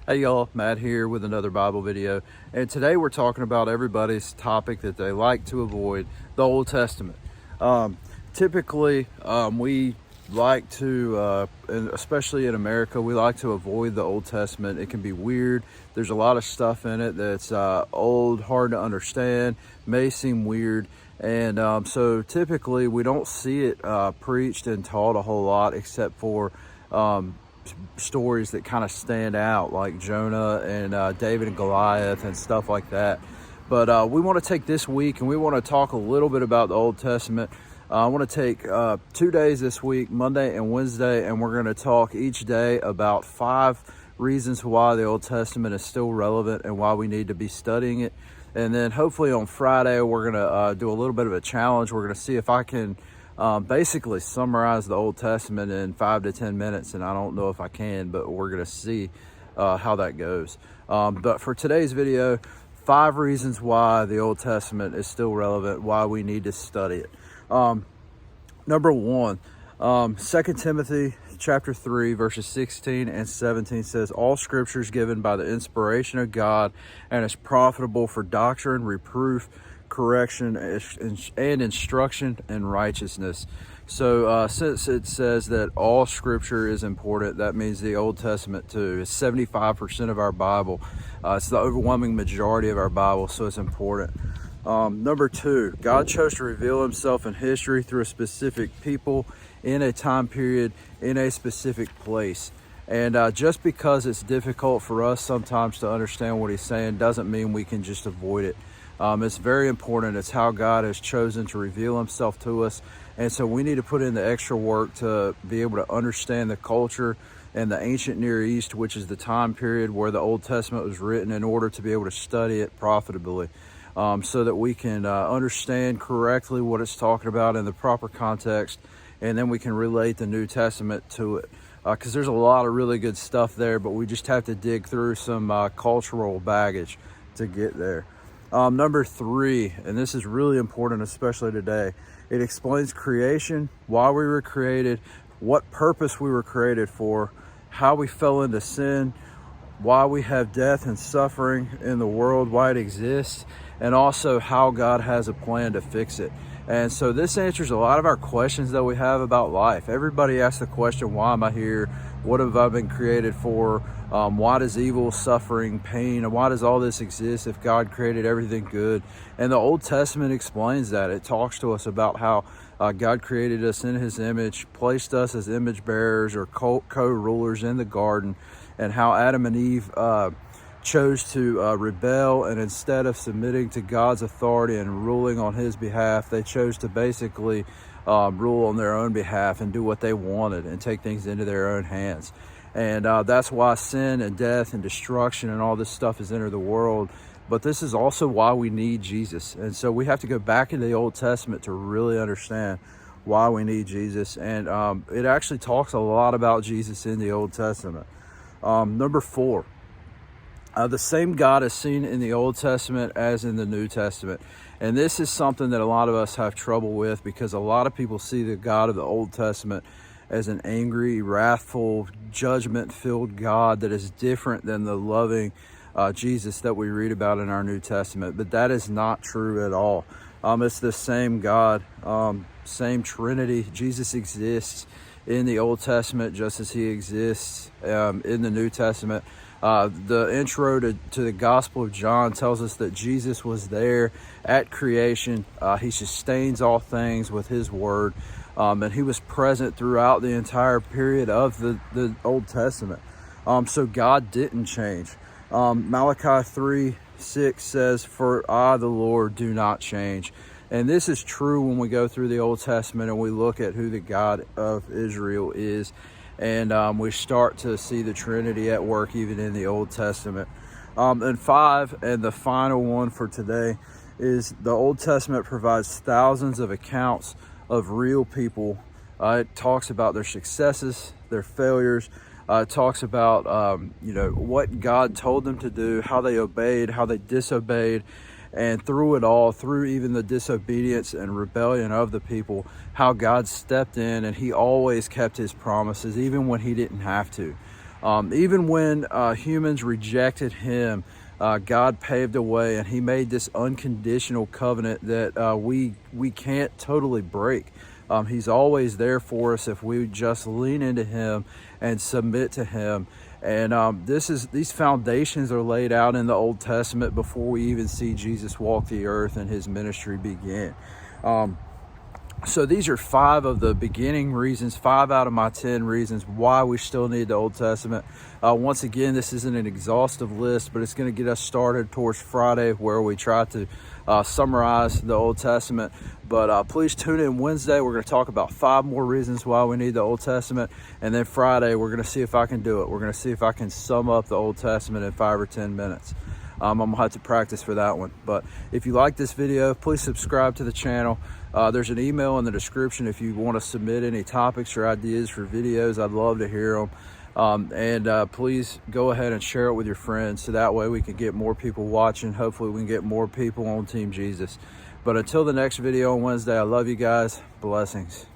Hey y'all, Matt here with another Bible video. And today we're talking about everybody's topic that they like to avoid, the Old Testament. Typically, we like to, and especially in America, we like to avoid the Old Testament. It can be weird. There's a lot of stuff in it that's old, hard to understand, may seem weird. And so typically we don't see it preached and taught a whole lot, except for stories that kind of stand out, like Jonah and David and Goliath and stuff like that. But we want to take this week and we want to talk a little bit about the Old Testament. I want to take 2 days this week, Monday and Wednesday, and we're going to talk each day about 5 reasons why the Old Testament is still relevant and why we need to be studying it. And then hopefully on Friday, we're going to do a little bit of a challenge. We're going to see if I can basically summarize the Old Testament in 5 to 10 minutes, and I don't know if I can, but we're going to see how that goes. But for today's video, 5 reasons why the Old Testament is still relevant, why we need to study it. Number 1, 2 Timothy chapter 3 verses 16 and 17 says, all scripture is given by the inspiration of God and is profitable for doctrine, reproof, correction, and instruction in righteousness. So since it says that all scripture is important, that means the Old Testament too. It's 75% of our Bible. It's the overwhelming majority of our Bible, so it's important. Number 2, God chose to reveal himself in history through a specific people, in a time period, in a specific place. And just because it's difficult for us sometimes to understand what he's saying doesn't mean we can just avoid it. It's very important. It's how God has chosen to reveal himself to us. And so we need to put in the extra work to be able to understand the culture and the ancient Near East, which is the time period where the Old Testament was written, in order to be able to study it profitably, so that we can understand correctly what it's talking about in the proper context, and then we can relate the New Testament to it. Because there's a lot of really good stuff there, but we just have to dig through some cultural baggage to get there. Number 3, and this is really important, especially today, it explains creation, why we were created, what purpose we were created for, how we fell into sin, why we have death and suffering in the world, why it exists, and also how God has a plan to fix it. And so this answers a lot of our questions that we have about life. Everybody asks the question, why am I here? What have I been created for? Why does evil, suffering, pain, and why does all this exist if God created everything good? And the Old Testament explains that. It talks to us about how God created us in his image, placed us as image bearers or co-rulers in the garden, and how Adam and Eve chose to rebel, and instead of submitting to God's authority and ruling on his behalf, they chose to basically rule on their own behalf and do what they wanted and take things into their own hands. And that's why sin and death and destruction and all this stuff has entered the world. But this is also why we need Jesus. And so we have to go back into the Old Testament to really understand why we need Jesus. And it actually talks a lot about Jesus in the Old Testament. Number 4, the same God is seen in the Old Testament as in the New Testament. And this is something that a lot of us have trouble with, because a lot of people see the God of the Old Testament as an angry, wrathful, judgment-filled God that is different than the loving Jesus that we read about in our New Testament. But that is not true at all. It's the same God, same Trinity. Jesus exists in the Old Testament just as he exists in the New Testament. The intro to the Gospel of John tells us that Jesus was there at creation. He sustains all things with his word. And he was present throughout the entire period of the Old Testament. So God didn't change. Malachi 3:6 says, for I, the Lord, do not change. And this is true when we go through the Old Testament and we look at who the God of Israel is. And we start to see the Trinity at work even in the Old Testament. And 5, and the final one for today, is the Old Testament provides thousands of accounts of real people. It talks about their successes, their failures. It talks about what God told them to do, how they obeyed, how they disobeyed, and through it all, through even the disobedience and rebellion of the people, how God stepped in and he always kept his promises, even when he didn't have to. Even when humans rejected him, God paved a way, and he made this unconditional covenant that we can't totally break. He's always there for us if we just lean into him and submit to him. And these foundations are laid out in the Old Testament before we even see Jesus walk the earth and his ministry begin. So these are 5 of the beginning reasons, 5 out of my 10 reasons why we still need the Old Testament. Once again, this isn't an exhaustive list, but it's going to get us started towards Friday, where we try to summarize the Old Testament. But please tune in Wednesday. We're going to talk about 5 more reasons why we need the Old Testament. And then Friday, we're going to see if I can do it. We're going to see if I can sum up the Old Testament in 5 or 10 minutes. I'm gonna have to practice for that one. But if you like this video, please subscribe to the channel. There's an email in the description if you want to submit any topics or ideas for videos. I'd love to hear them. Please go ahead and share it with your friends, so that way we can get more people watching. Hopefully we can get more people on Team Jesus. But until the next video on Wednesday, I love you guys. Blessings.